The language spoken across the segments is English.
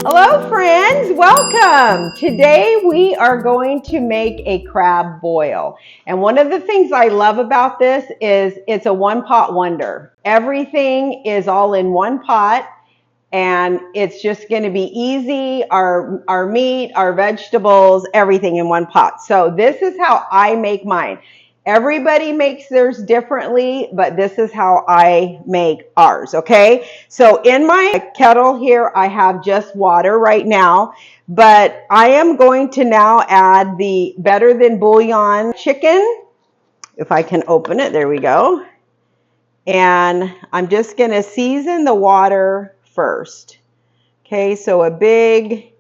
Hello friends, welcome. Today we are going to make a crab boil. And one of the things I love about this is it's a one pot wonder. Everything is all in one pot and it's just going to be easy. Our meat, our vegetables, everything in one pot. So this is how I make mine. Everybody makes theirs differently, but this is how I make ours, okay? So in my kettle here, I have just water right now, but I am going to now add the Better Than Bouillon chicken. If I can open it, there we go. And I'm just gonna season the water first. Okay, so a big,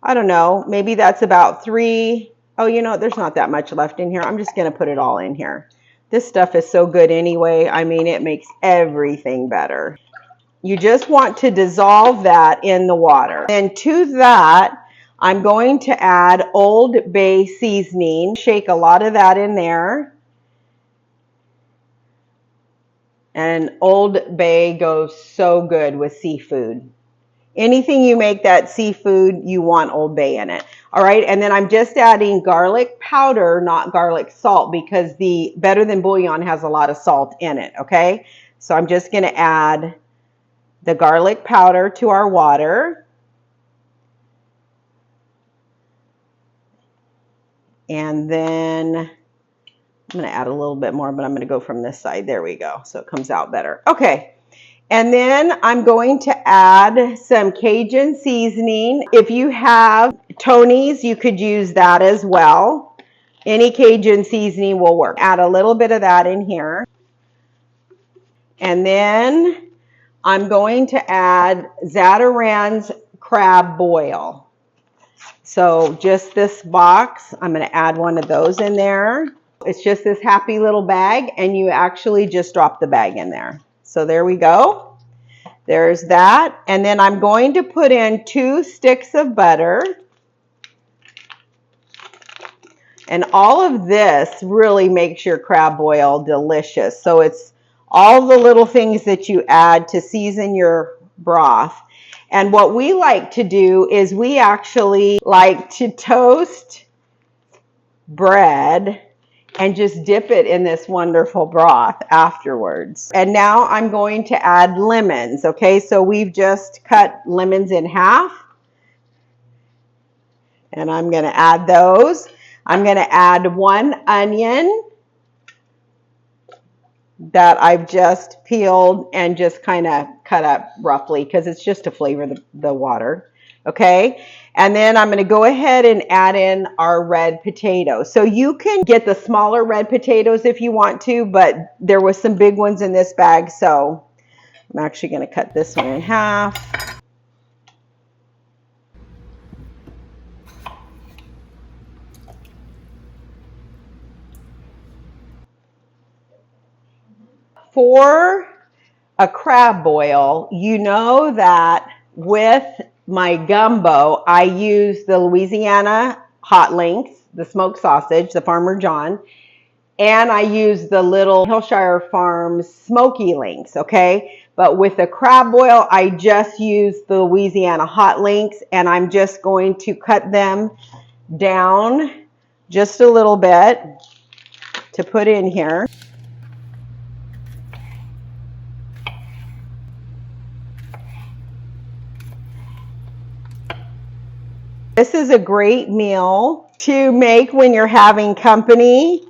I don't know, maybe that's about 3. Oh, you know, there's not that much left in here. I'm just going to put it all in here. This stuff is so good anyway. I mean, it makes everything better. You just want to dissolve that in the water. And to that, I'm going to add Old Bay seasoning. Shake a lot of that in there. And Old Bay goes so good with seafood. Anything you make that seafood, you want Old Bay in it. All right, and then I'm just adding garlic powder, not garlic salt, because the Better Than Bouillon has a lot of salt in it, okay? So I'm just gonna add the garlic powder to our water. And then I'm gonna add a little bit more, but I'm gonna go from this side. There we go, so it comes out better. Okay. And then I'm going to add some Cajun seasoning. If you have Tony's, you could use that as well. Any Cajun seasoning will work. Add a little bit of that in here. And then I'm going to add Zatarain's crab boil. So just this box, I'm going to add one of those in there. It's just this happy little bag, and you actually just drop the bag in there. So there we go. There's that. And then I'm going to put in 2 sticks of butter. And all of this really makes your crab boil delicious. So it's all the little things that you add to season your broth. And what we like to do is we actually like to toast bread and just dip it in this wonderful broth afterwards. And now I'm going to add lemons, okay? So we've just cut lemons in half. And I'm gonna add those. I'm gonna add 1 onion that I've just peeled and just kind of cut up roughly because it's just to flavor the water, okay? And then I'm going to go ahead and add in our red potatoes. So you can get the smaller red potatoes if you want to, but there was some big ones in this bag, so I'm actually going to cut this one in half. For a crab boil, you know that with my gumbo, I use the Louisiana hot links, the smoked sausage, the Farmer John, and I use the little Hillshire Farms smoky links, okay? But with the crab boil, I just use the Louisiana hot links, and I'm just going to cut them down just a little bit to put in here. This is a great meal to make when you're having company.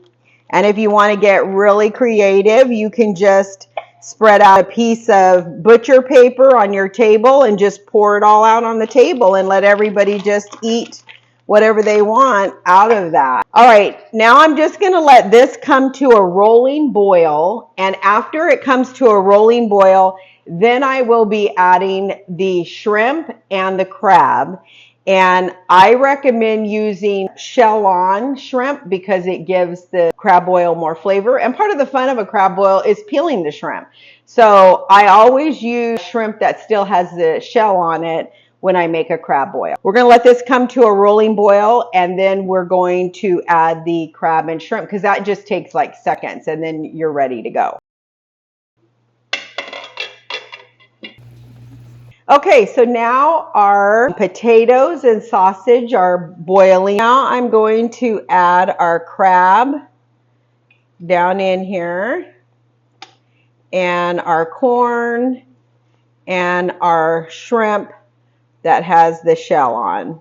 And if you want to get really creative, you can just spread out a piece of butcher paper on your table and just pour it all out on the table and let everybody just eat whatever they want out of that. All right, now I'm just going to let this come to a rolling boil. And after it comes to a rolling boil, then I will be adding the shrimp and the crab. And I recommend using shell-on shrimp because it gives the crab boil more flavor. And part of the fun of a crab boil is peeling the shrimp. So I always use shrimp that still has the shell on it when I make a crab boil. We're going to let this come to a rolling boil, and then we're going to add the crab and shrimp because that just takes like seconds, and then you're ready to go. Okay, so now our potatoes and sausage are boiling. Now I'm going to add our crab down in here, and our corn, and our shrimp that has the shell on.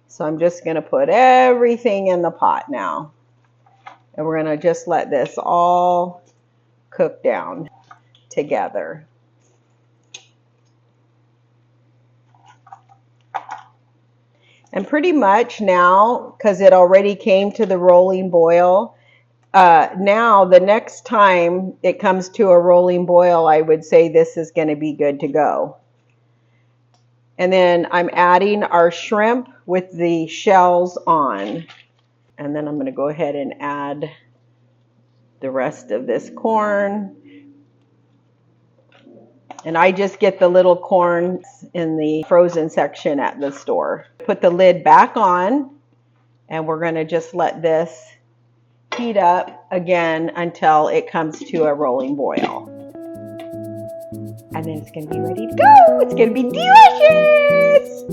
So I'm just going to put everything in the pot now. And we're going to just let this all cook down together. And pretty much now, because it already came to the rolling boil, now the next time it comes to a rolling boil, I would say this is going to be good to go. And then I'm adding our shrimp with the shells on. And then I'm going to go ahead and add the rest of this corn. And I just get the little corn in the frozen section at the store. Put the lid back on, and we're going to just let this heat up again until it comes to a rolling boil. And then it's going to be ready to go. It's going to be delicious.